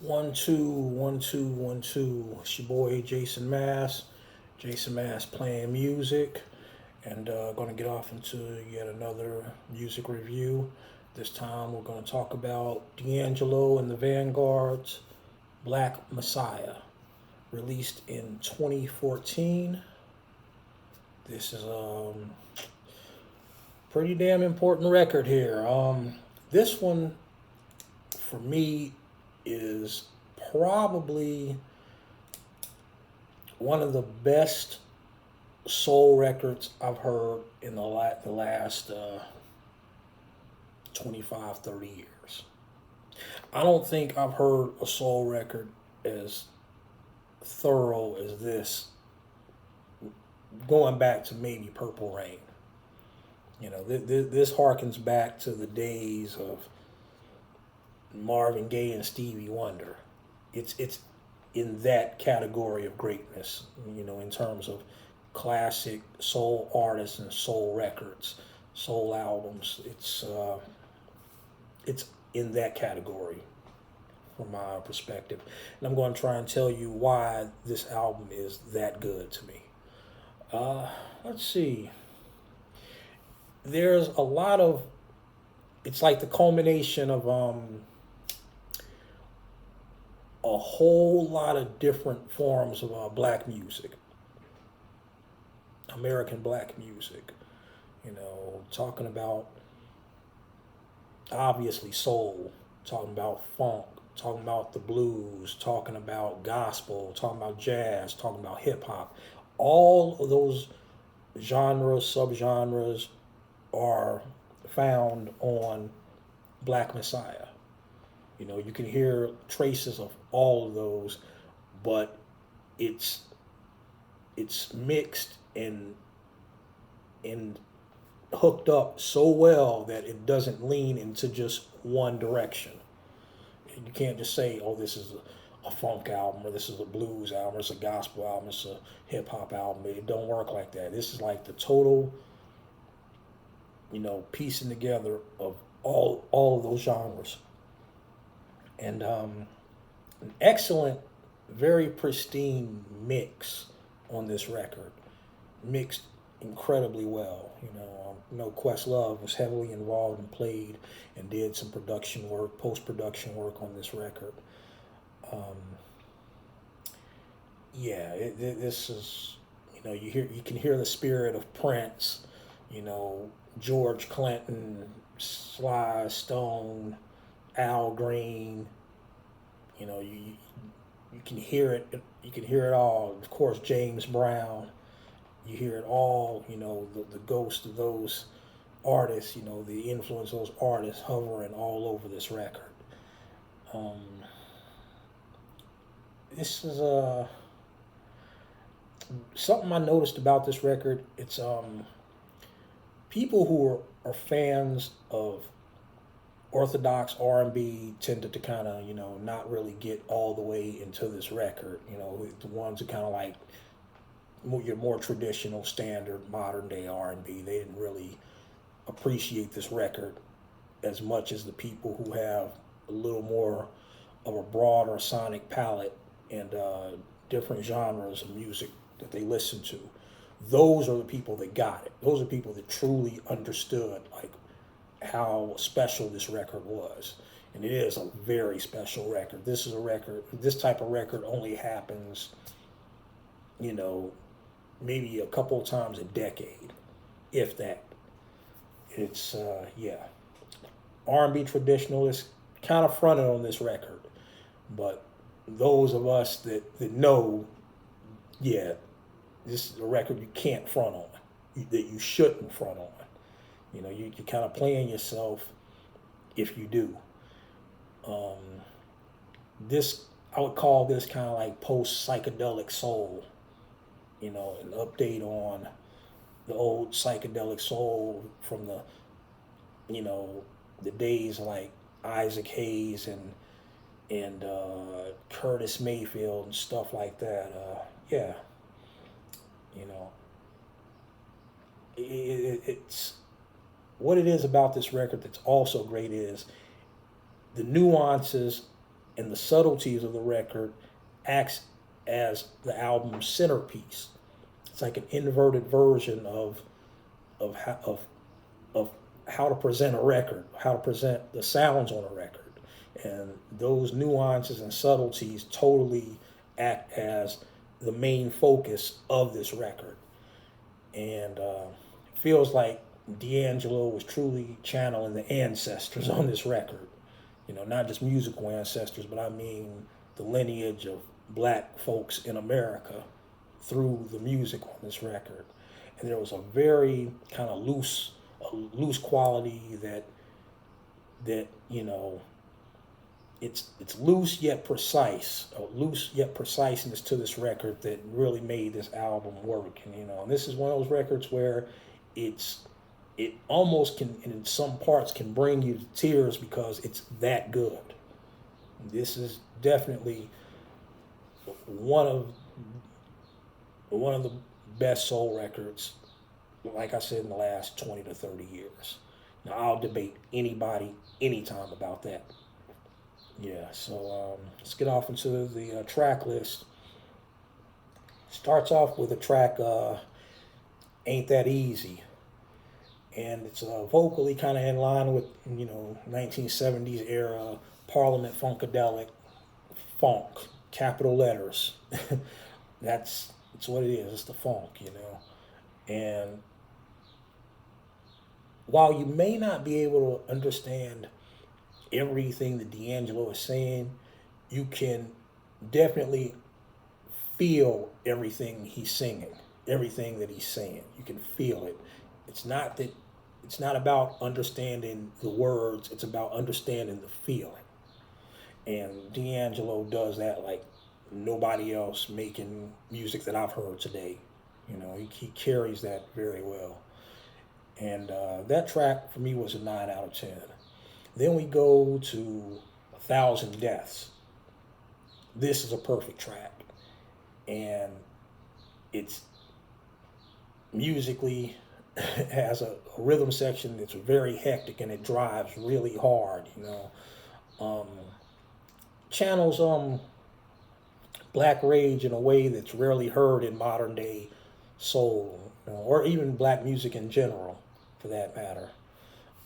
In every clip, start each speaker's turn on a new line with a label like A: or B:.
A: One, two, one, two, one, two. It's your boy Jason Mass. Jason Mass playing music, and going to get off into yet another music review. This time we're going to talk about DAngelo and the Vanguard's Black Messiah, released in 2014. This is pretty damn important record here. This one for me is probably one of the best soul records I've heard in the last 25, 30 years. I don't think I've heard a soul record as thorough as this, going back to maybe Purple Rain. This harkens back to the days of Marvin Gaye and Stevie Wonder. It's in that category of greatness, in terms of classic soul artists and soul records, soul albums. It's in that category from my perspective, and I'm going to try and tell you why this album is that good to me. Let's see. There's a lot of it's like the culmination of a whole lot of different forms of black music, American black music. Talking about obviously soul, talking about funk, talking about the blues, talking about gospel, talking about jazz, talking about hip hop. All of those genres, subgenres are found on Black Messiah. You can hear traces of all of those, but it's it's mixed and hooked up so well that it doesn't lean into just one direction. You can't just say, "Oh, this is a funk album," or "This is a blues album," or "It's a gospel album," "It's a hip hop album." It don't work like that. This is like the total, piecing together of all of those genres, and an excellent, very pristine mix on this record, mixed incredibly well. Questlove was heavily involved and played and did some production work, post production work on this record. Um, yeah, this is you can hear the spirit of Prince, you know George Clinton, Sly Stone, Al Green. You can hear it. You can hear it all. Of course, James Brown. You hear it all. The ghost of those artists. The influence of those artists hovering all over this record. Um, this is something I noticed about this record. It's people who are fans of orthodox R&B tended to kind of not really get all the way into this record. The ones who kind of like your more traditional standard modern day R&B, they didn't really appreciate this record as much as the people who have a little more of a broader sonic palette and different genres of music that they listen to. Those are the people that got it. Those are people that truly understood like how special this record was. And it is a very special record. This is a record, this type of record only happens, you know, maybe a couple of times a decade, if that. Yeah. R&B traditionalists kind of fronted on this record, but those of us that know, yeah, this is a record you can't front on, that you shouldn't front on. You kind of playing yourself if you do. Um, this, I would call this kind of like post psychedelic soul, an update on the old psychedelic soul from you know, the days like Isaac Hayes and Curtis Mayfield and stuff like that. Yeah, you know, it's what it is about this record that's also great is the nuances and the subtleties of the record acts as the album's centerpiece. It's like an inverted version of how, of how to present a record, how to present the sounds on a record. And those nuances and subtleties totally act as the main focus of this record. And it feels like DAngelo was truly channeling the ancestors on this record. You know, not just musical ancestors, but I mean the lineage of black folks in America through the music on this record. And there was a very kind of loose quality that you know, it's loose yet precise, a loose yet preciseness to this record that really made this album work. And you know, and this is one of those records where it almost can, in some parts, can bring you to tears because it's that good. This is definitely one of the best soul records, like I said, in the last 20 to 30 years. Now, I'll debate anybody, anytime about that. Yeah, so let's get off into the track list. Starts off with a track, Ain't That Easy. And it's vocally kind of in line with, you know, 1970s era Parliament Funkadelic funk, capital letters. That's what it is. It's the funk, you know. And while you may not be able to understand everything that DAngelo is saying, you can definitely feel everything he's singing, everything that he's saying. You can feel it. It's not about understanding the words, it's about understanding the feeling. And DAngelo does that like nobody else making music that I've heard today. You know, he carries that very well. And that track for me was a 9 out of 10. Then we go to 1,000 Deaths. This is a perfect track. And it's musically has a rhythm section that's very hectic and it drives really hard, you know. Channels black rage in a way that's rarely heard in modern day soul, you know, or even black music in general, for that matter.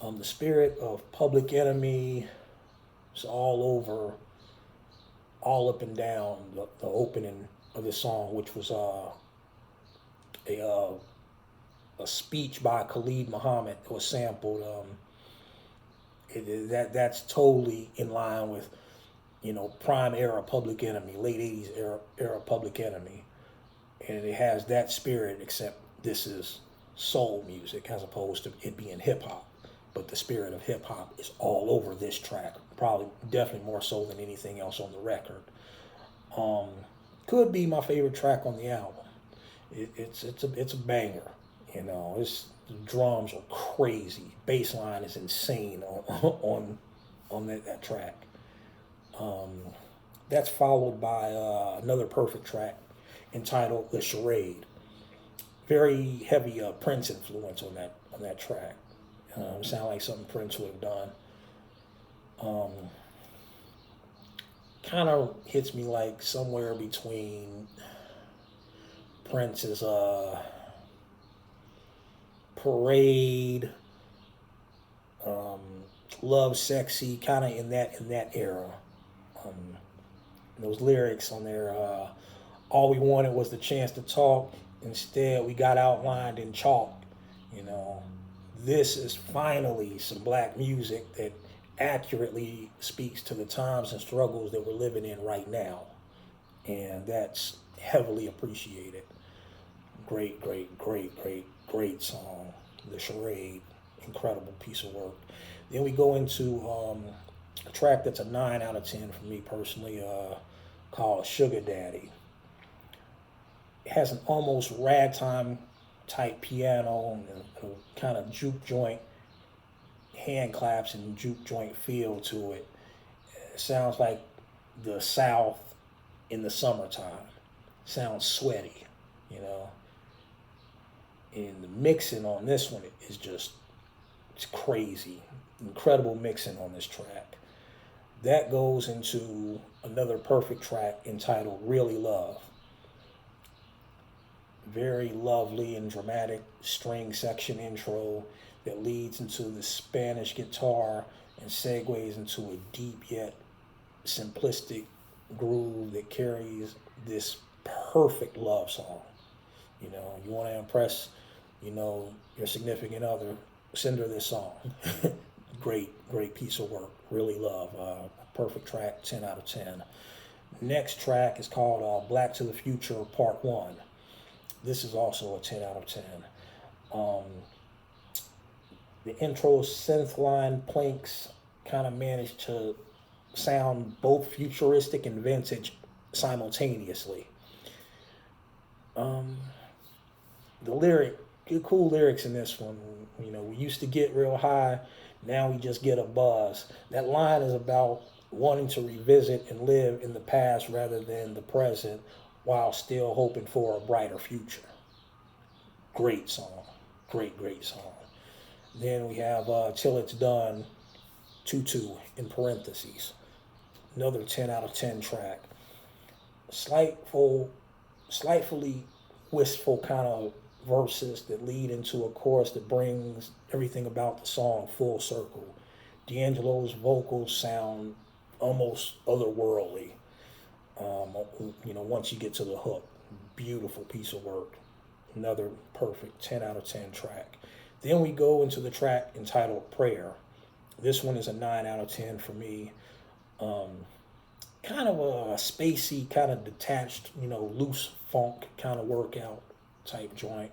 A: The spirit of Public Enemy is all over, all up and down the opening of the song, which was a speech by Khalid Muhammad that was sampled. That's totally in line with, you know, prime era Public Enemy, late 80s era Public Enemy. And it has that spirit, except this is soul music as opposed to it being hip hop. But the spirit of hip hop is all over this track, probably definitely more so than anything else on the record. Could be my favorite track on the album. It's a banger. You know, the drums are crazy. Bass line is insane on that track. That's followed by another perfect track entitled "The Charade." Very heavy Prince influence on that track. Sound like something Prince would have done. Kind of hits me like somewhere between Prince's Parade, Love Sexy, kind of in that era. Those lyrics on there, all we wanted was the chance to talk. Instead, we got outlined in chalk. You know, this is finally some black music that accurately speaks to the times and struggles that we're living in right now. And that's heavily appreciated. Great song. The Charade, incredible piece of work. Then we go into a track that's a 9 out of 10 for me personally, called Sugar Daddy. It has an almost ragtime type piano and a kind of juke joint hand claps and juke joint feel to it. It sounds like the South in the summertime. Sounds sweaty, you know. And the mixing on this one is just, it's crazy. Incredible mixing on this track. That goes into another perfect track entitled Really Love. Very lovely and dramatic string section intro that leads into the Spanish guitar and segues into a deep yet simplistic groove that carries this perfect love song. You know, you want to impress, your significant other, send her this song. Great piece of work. Really love. Perfect track, 10 out of 10. Next track is called Black to the Future Part 1. This is also a 10 out of 10. The intro synth line planks kind of managed to sound both futuristic and vintage simultaneously. The lyric, cool lyrics in this one. We used to get real high, now we just get a buzz. That line is about wanting to revisit and live in the past rather than the present while still hoping for a brighter future. Great song. Great song. Then we have Till It's Done, 2-2 in parentheses. Another 10 out of 10 track. Slightly wistful kind of verses that lead into a chorus that brings everything about the song full circle. DAngelo's vocals sound almost otherworldly. Once you get to the hook, beautiful piece of work. Another perfect 10 out of 10 track. Then we go into the track entitled Prayer. This one is a 9 out of 10 for me. Kind of a spacey, kind of detached, loose funk kind of workout type joint.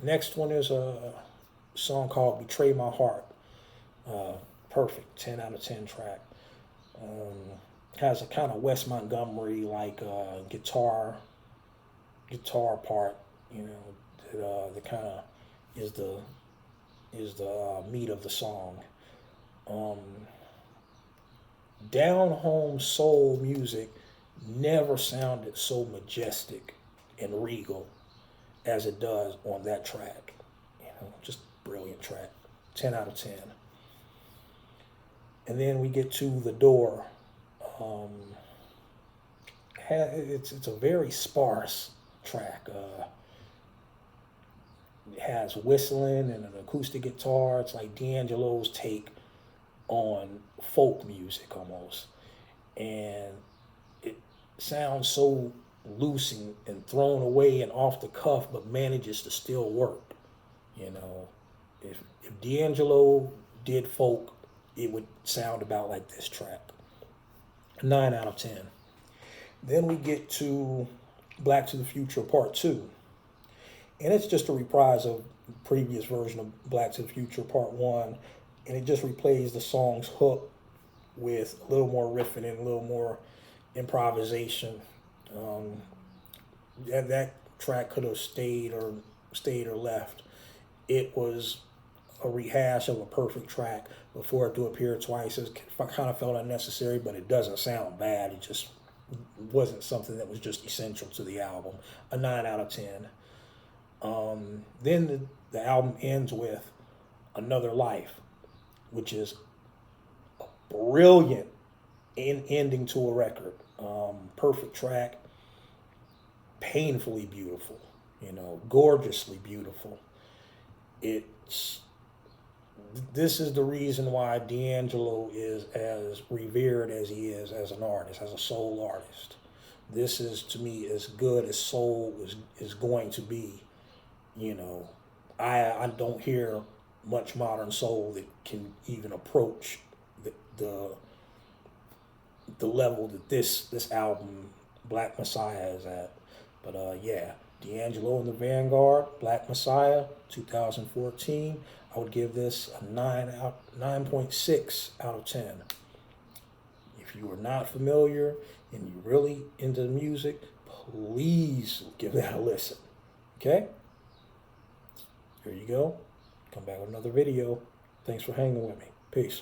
A: Next one is a song called Betray My Heart. Perfect 10 out of 10 track. Has a kind of Wes Montgomery like guitar part, that kind of is the meat of the song. Down home soul music never sounded so majestic and regal as it does on that track. Just brilliant track. 10 out of 10. And then we get to The Door. It's a very sparse track. It has whistling and an acoustic guitar. It's like DAngelo's take on folk music almost. And it sounds so loose and thrown away and off the cuff, but manages to still work. If DAngelo did folk, it would sound about like this track. 9 out of 10. Then we get to Black to the Future Part 2. And it's just a reprise of the previous version of Black to the Future Part 1. And it just replays the song's hook with a little more riffing and a little more improvisation. That track could have stayed or left. It was a rehash of a perfect track before it to appear twice. It kind of felt unnecessary, but it doesn't sound bad. It just wasn't something that was just essential to the album. A 9 out of 10. Then the album ends with Another Life, which is a brilliant ending to a record. Perfect track, painfully beautiful, gorgeously beautiful. This is the reason why DAngelo is as revered as he is as an artist, as a soul artist. This is, to me, as good as soul is going to be. I don't hear much modern soul that can even approach the level that this album, Black Messiah, is at. But DAngelo and the Vanguard, Black Messiah, 2014. I would give this a 9.6 out of 10. If you are not familiar and you're really into the music, please give that a listen. Okay? Here you go. Come back with another video. Thanks for hanging with me. Peace.